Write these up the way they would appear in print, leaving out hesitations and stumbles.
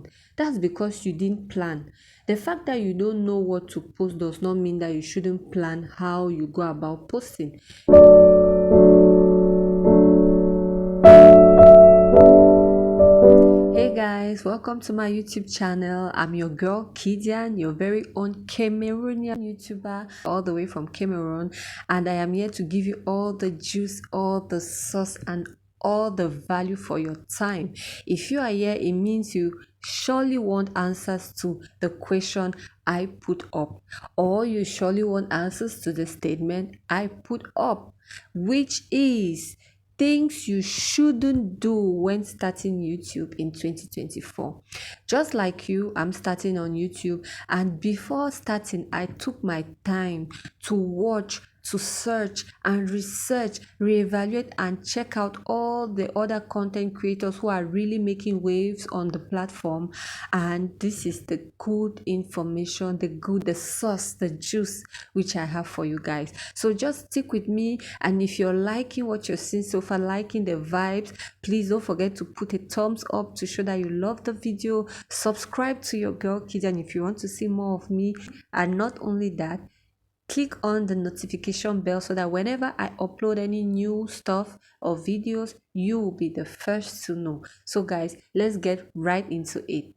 month. That's because you didn't plan. The fact that you don't know what to post does not mean that you shouldn't plan how you go about posting. Hey guys, welcome to my YouTube channel. I'm your girl Kidian, your very own Cameroonian YouTuber, all the way from Cameroon, and I am here to give you all the juice, all the sauce, and all the value for your time. If you are here, it means you surely want answers to the question I put up, or you surely want answers to the statement I put up, which is things you shouldn't do when starting YouTube in 2024. Just like you, I'm starting on YouTube, and before starting, I took my time to watch, to search and research, reevaluate, and check out all the other content creators who are really making waves on the platform. And this is the good information, the sauce, the juice which I have for you guys. So just stick with me, and if you're liking what you're seeing so far, liking the vibes, please don't forget to put a thumbs up to show that you love the video. Subscribe to your girl Kidian if you want to see more of me, and not only that, click on the notification bell so that whenever I upload any new stuff or videos, you will be the first to know. So guys, let's get right into it.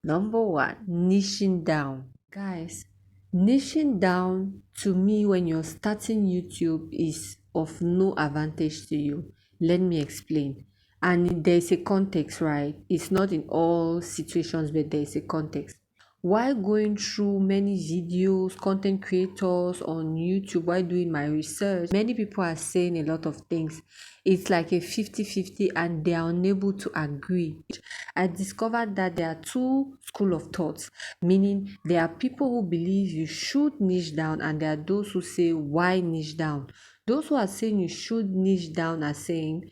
Number one, niching down. Guys, niching down to me when you're starting YouTube is of no advantage to you. Let me explain. And there's a context, right? It's not in all situations, but there's a context. While going through many videos, content creators on YouTube, while doing my research, many people are saying a lot of things. It's like a 50-50 and they are unable to agree. I discovered that there are two schools of thoughts, meaning there are people who believe you should niche down and there are those who say, why niche down? Those who are saying you should niche down are saying,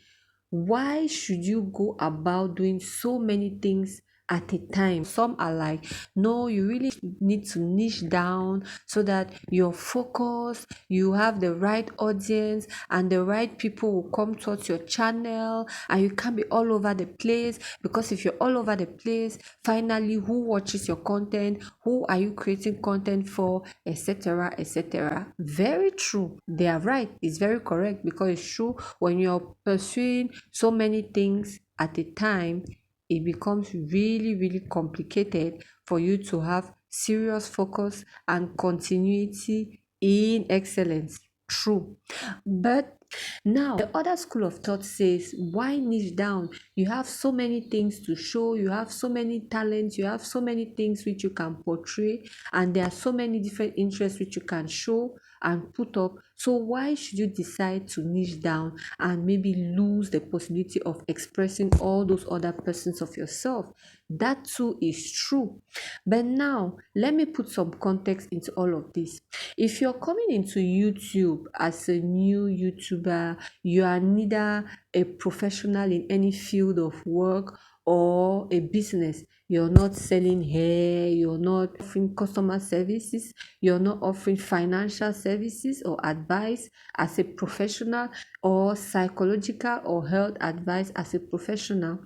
why should you go about doing so many things at a time? Some are like, no, you really need to niche down so that you're focused, you have the right audience, and the right people will come towards your channel, and you can't be all over the place, because if you're all over the place, finally, who watches your content? Who are you creating content for? Etc. etc. Very true. They are right. It's very correct, because it's true when you're pursuing so many things at a time, it becomes really complicated for you to have serious focus and continuity in excellence. True. But now the other school of thought says, why niche down? You have so many things to show, you have so many talents, you have so many things which you can portray, and there are so many different interests which you can show and put up. So why should you decide to niche down and maybe lose the possibility of expressing all those other persons of yourself? That too is true. But now let me put some context into all of this. If you're coming into YouTube as a new YouTuber, you are neither a professional in any field of work or a business. You're not selling hair, you're not offering customer services, you're not offering financial services or advice as a professional, or psychological or health advice as a professional,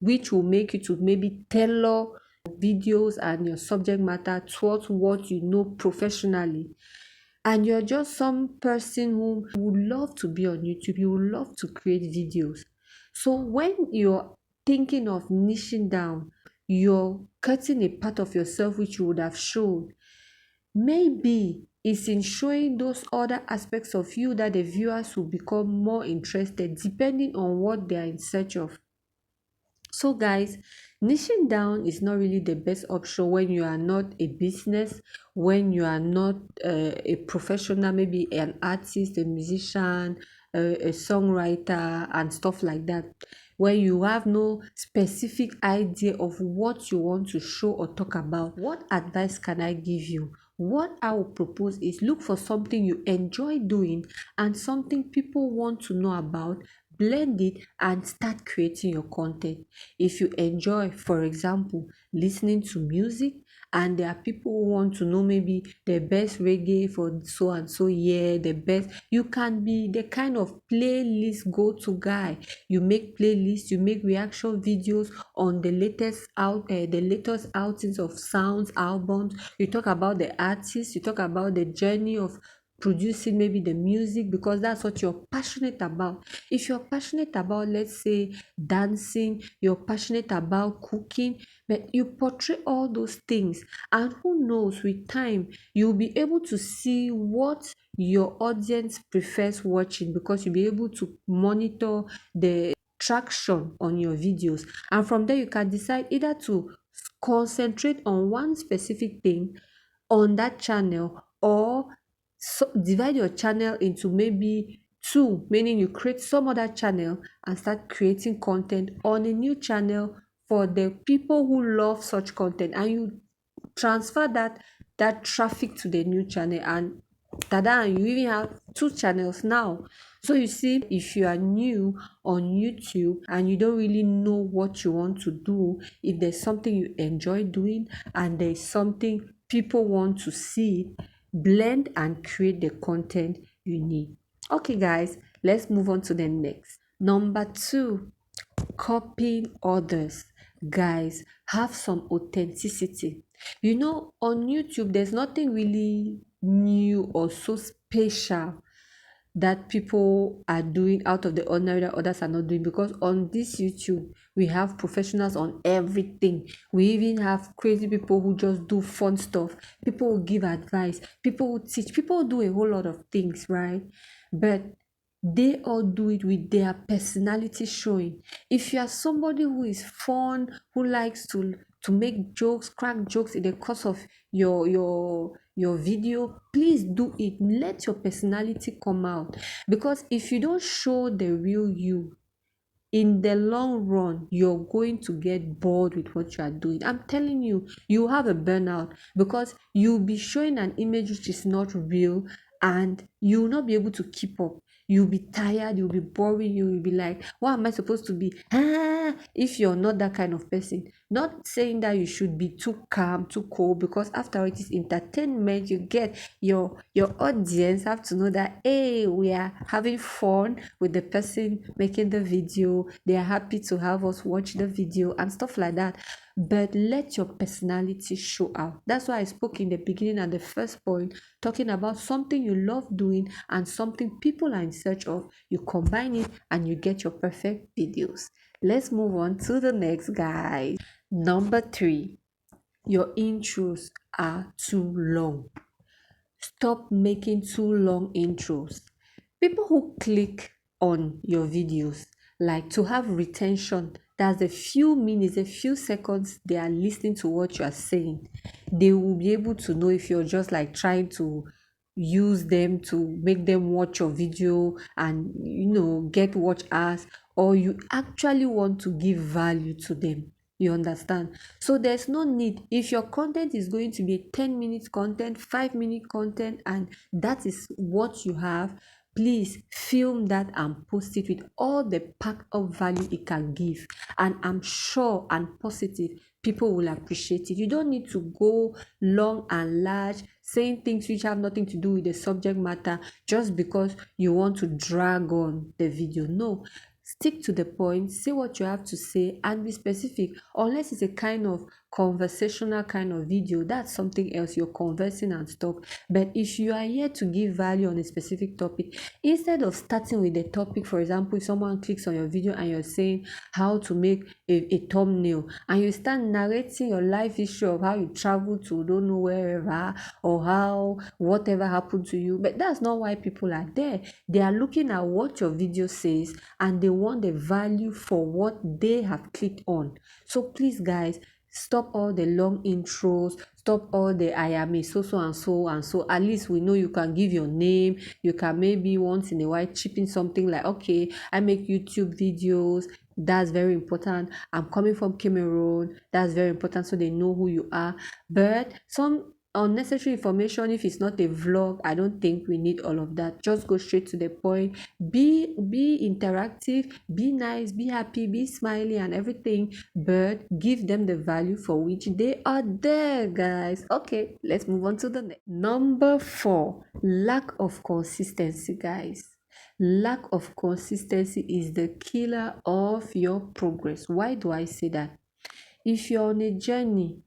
which will make you to maybe tailor videos and your subject matter towards what you know professionally. And you're just some person who would love to be on YouTube, you would love to create videos. So when you're thinking of niching down, you're cutting a part of yourself which you would have shown. Maybe it's in showing those other aspects of you that the viewers will become more interested depending on what they are in search of. So guys, niching down is not really the best option when you are not a business, when you are not a professional, maybe an artist, a musician, a songwriter and stuff like that, where you have no specific idea of what you want to show or talk about. What advice can I give you? What I will propose is look for something you enjoy doing and something people want to know about, blend it and start creating your content. If you enjoy, for example, listening to music and there are people who want to know maybe the best reggae for so and so year, the best. You can be the kind of playlist go-to guy. You make playlists, you make reaction videos on the latest outings of sounds, albums. You talk about the artists, you talk about the journey of producing maybe the music, because that's what you're passionate about. If you're passionate about, let's say, dancing, you're passionate about cooking, but you portray all those things, and who knows, with time you'll be able to see what your audience prefers watching, because you'll be able to monitor the traction on your videos, and from there you can decide either to concentrate on one specific thing on that channel, or divide your channel into maybe two, meaning you create some other channel and start creating content on a new channel for the people who love such content, and you transfer that traffic to the new channel, and tada, you even have two channels now. So you see, if you are new on YouTube and you don't really know what you want to do, if there's something you enjoy doing and there's something people want to see, blend and create the content you need. Okay guys, let's move on to the next. Number 2, copying others. Guys, have some authenticity. On YouTube there's nothing really new or so special that people are doing out of the ordinary that others are not doing, because on this YouTube we have professionals on everything. We even have crazy people who just do fun stuff, people who give advice, people who teach, people who do a whole lot of things, right? But they all do it with their personality showing. If you are somebody who is fun, who likes to make jokes, crack jokes in the course of your video, please do it. Let your personality come out, because if you don't show the real you, in the long run you're going to get bored with what you are doing. I'm telling you, you have a burnout, because you'll be showing an image which is not real, and you will not be able to keep up. You'll be tired, you'll be boring, you'll be like, what am I supposed to be? If you're not that kind of person. Not saying that you should be too calm, too cool, because after all, it is entertainment. You get your audience have to know that, hey, we are having fun with the person making the video. They are happy to have us watch the video and stuff like that. But let your personality show out. That's why I spoke in the beginning at the first point, talking about something you love doing and something people are in search of. You combine it and you get your perfect videos. Let's move on to the next, guys. Number 3, your intros are too long. Stop making too long intros. People who click on your videos, like, to have retention, that's a few minutes, a few seconds they are listening to what you are saying. They will be able to know if you're just like trying to use them to make them watch your video and get watch hours, or you actually want to give value to them. You understand? So there's no need. If your content is going to be a 10-minute content, 5-minute content, and that is what you have, please film that and post it with all the pack of value it can give, and I'm sure and positive people will appreciate it. You don't need to go long and large saying things which have nothing to do with the subject matter just because you want to drag on the video. No, stick to the point, say what you have to say, and be specific. Unless it's a kind of conversational kind of video, that's something else. You're conversing and stuff. But if you are here to give value on a specific topic, instead of starting with the topic, for example, if someone clicks on your video and you're saying how to make a thumbnail, and you start narrating your life issue of how you travel to don't know wherever, or how whatever happened to you, but that's not why people are there. They are looking at what your video says and they want the value for what they have clicked on. So please, guys, stop all the long intros, stop all the I am a so and so and so. At least we know you can give your name. You can maybe once in a while chip in something like, okay, I make YouTube videos. That's very important. I'm coming from Cameroon. That's very important, so they know who you are. But some unnecessary information. If it's not a vlog, I don't think we need all of that. Just go straight to the point. Be interactive, be nice, be happy, be smiley and everything, but give them the value for which they are there, guys. Okay, let's move on to the next. Number 4, lack of consistency, guys. Lack of consistency is the killer of your progress. Why do I say that? If you're on a journey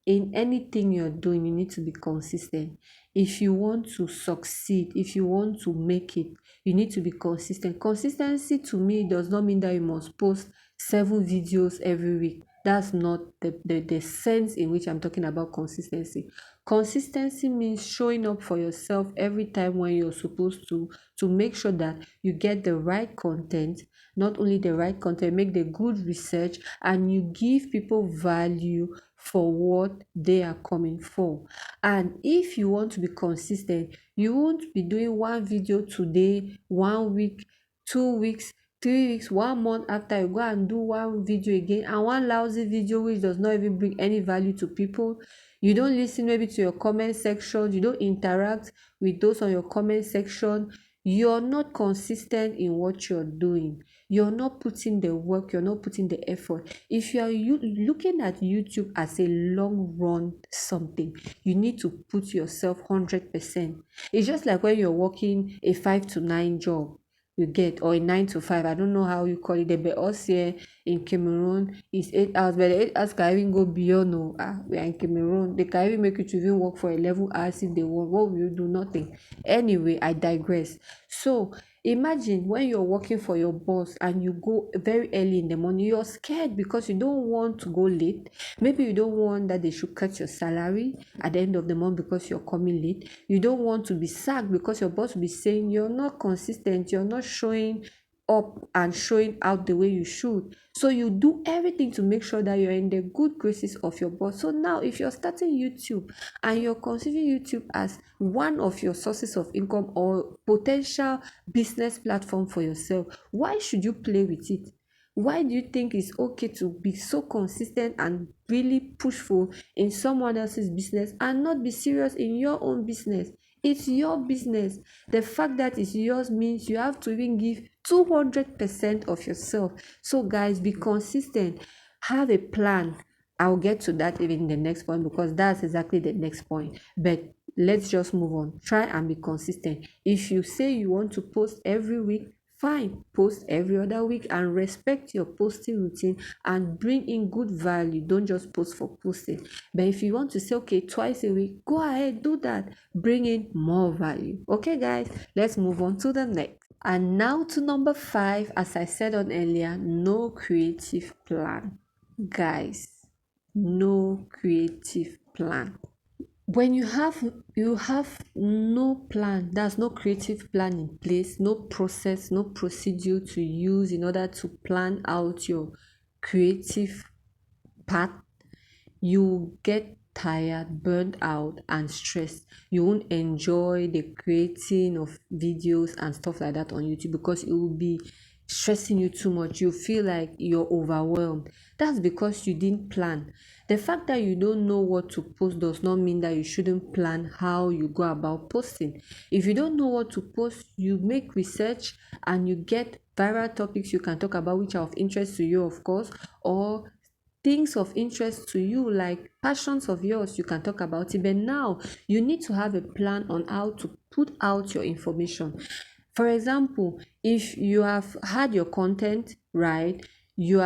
in anything you're doing, you need to be consistent. If you want to succeed, if you want to make it, you need to be consistent. Consistency to me does not mean that you must post 7 videos every week. That's not the sense in which I'm talking about consistency. Consistency means showing up for yourself every time when you're supposed to make sure that you get the right content, not only the right content, make the good research, and you give people value for what they are coming for. And if you want to be consistent, you won't be doing one video today, 1 week, 2 weeks, 3 weeks, 1 month after, you go and do one video again, and one lousy video which does not even bring any value to people. You don't listen maybe to your comment section, you don't interact with those on your comment section. You're not consistent in what you're doing. You're not putting the work, you're not putting the effort. If you are looking at YouTube as a long run something, you need to put yourself 100%. It's just like when you're working a 5 to 9 job, you get, or a 9 to 5, I don't know how you call it, but us here in Cameroon is 8 hours, but the 8 hours can even go beyond. No, we are in Cameroon, they can even make you to even work for 11 hours if they want. What will you do? Nothing. Anyway, I digress. So imagine when you're working for your boss and you go very early in the morning, you're scared because you don't want to go late. Maybe you don't want that they should cut your salary at the end of the month because you're coming late. You don't want to be sacked because your boss will be saying you're not consistent, you're not showing up and showing out the way you should. So you do everything to make sure that you're in the good graces of your boss. So now if you're starting YouTube and you're considering YouTube as one of your sources of income or potential business platform for yourself, why should you play with it? Why do you think it's okay to be so consistent and really pushful in someone else's business and not be serious in your own business? It's your business. The fact that it's yours means you have to even give 200% of yourself. So guys, be consistent. Have a plan. I'll get to that even in the next point because that's exactly the next point. But let's just move on. Try and be consistent. If you say you want to post every week, fine, post every other week and respect your posting routine and bring in good value. Don't just post for posting. But if you want to say, okay, twice a week, go ahead, do that. Bring in more value. Okay, guys, let's move on to the next. And now to number 5, as I said on earlier, no creative plan. Guys, no creative plan. When you have no plan, there's no creative plan in place, no process, no procedure to use in order to plan out your creative path, you get tired, burned out and stressed. You won't enjoy the creating of videos and stuff like that on YouTube because it will be stressing you too much. You feel like you're overwhelmed. That's because you didn't plan. The fact that you don't know what to post does not mean that you shouldn't plan how you go about posting. If you don't know what to post, you make research and you get viral topics you can talk about which are of interest to you, of course, or things of interest to you like passions of yours, you can talk about it. But now you need to have a plan on how to put out your information. For example, if you have had your content right, you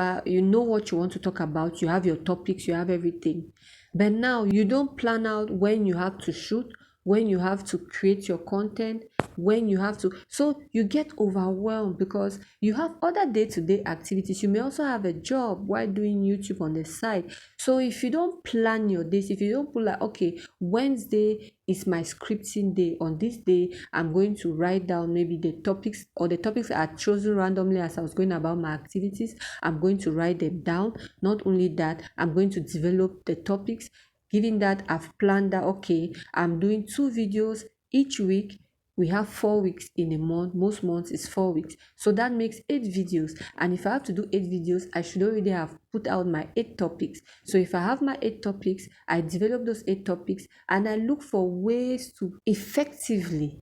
know what you want to talk about, you have your topics, you have everything, but now you don't plan out when you have to shoot, when you have to create your content, when you have to, so you get overwhelmed because you have other day-to-day activities. You may also have a job while doing YouTube on the side. So if you don't plan your days, if you don't put like, okay, Wednesday is my scripting day, on this day I'm going to write down maybe the topics, or the topics I had chosen randomly as I was going about my activities, I'm going to write them down. Not only that, I'm going to develop the topics. Given that I've planned that, okay, I'm doing 2 videos each week we have 4 weeks in a month. Most months is 4 weeks, so that makes 8 videos. And if I have to do 8 videos, I should already have put out my 8 topics. So if I have my 8 topics, I develop those 8 topics and I look for ways to effectively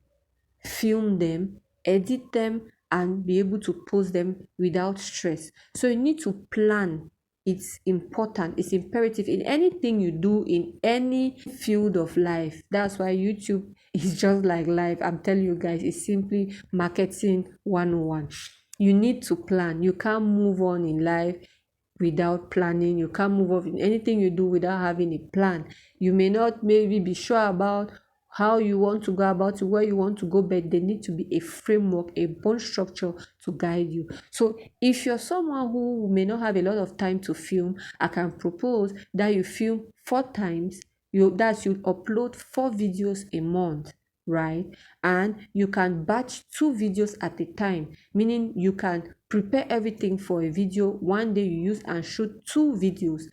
film them, edit them, and be able to post them without stress. So you need to plan. It's important, it's imperative in anything you do in any field of life. That's why YouTube is just like life. I'm telling you guys, it's simply marketing 101. You need to plan. You can't move on in life without planning. You can't move on in anything you do without having a plan. You may not maybe be sure about how you want to go about it, where you want to go, but there needs to be a framework, a bone structure to guide you. So if you're someone who may not have a lot of time to film, I can propose that you film 4 times. You upload 4 videos a month, right? And you can batch 2 videos at a time, meaning you can prepare everything for a video one day, you use and shoot 2 videos,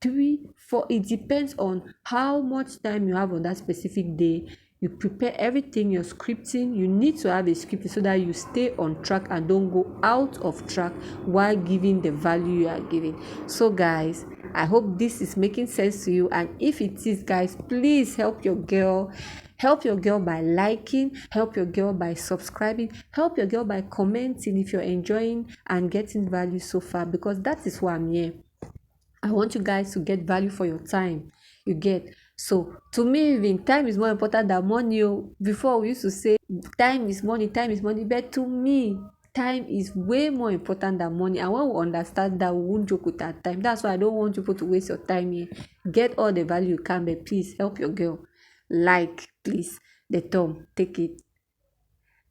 3, 4. It depends on how much time you have on that specific day. You prepare everything, your scripting. You need to have a script so that you stay on track and don't go out of track while giving the value you are giving. So guys, I hope this is making sense to you, and if it is, guys, please help your girl. Help your girl by liking, help your girl by subscribing, help your girl by commenting if you're enjoying and getting value so far, because that is why I'm here. I want you guys to get value for your time. You get? So to me, even time is more important than money. Before we used to say time is money, but to me, time is way more important than money. And when we understand that, we won't joke with our time. That's why I don't want people to waste your time here. Get all the value you can, but please help your girl. Like, please, the thumb, take it.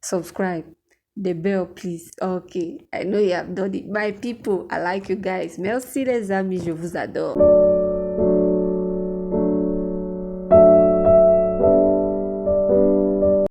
Subscribe, the bell, please. Okay, I know you have done it. My people, I like you guys. Merci les amis, je vous adore.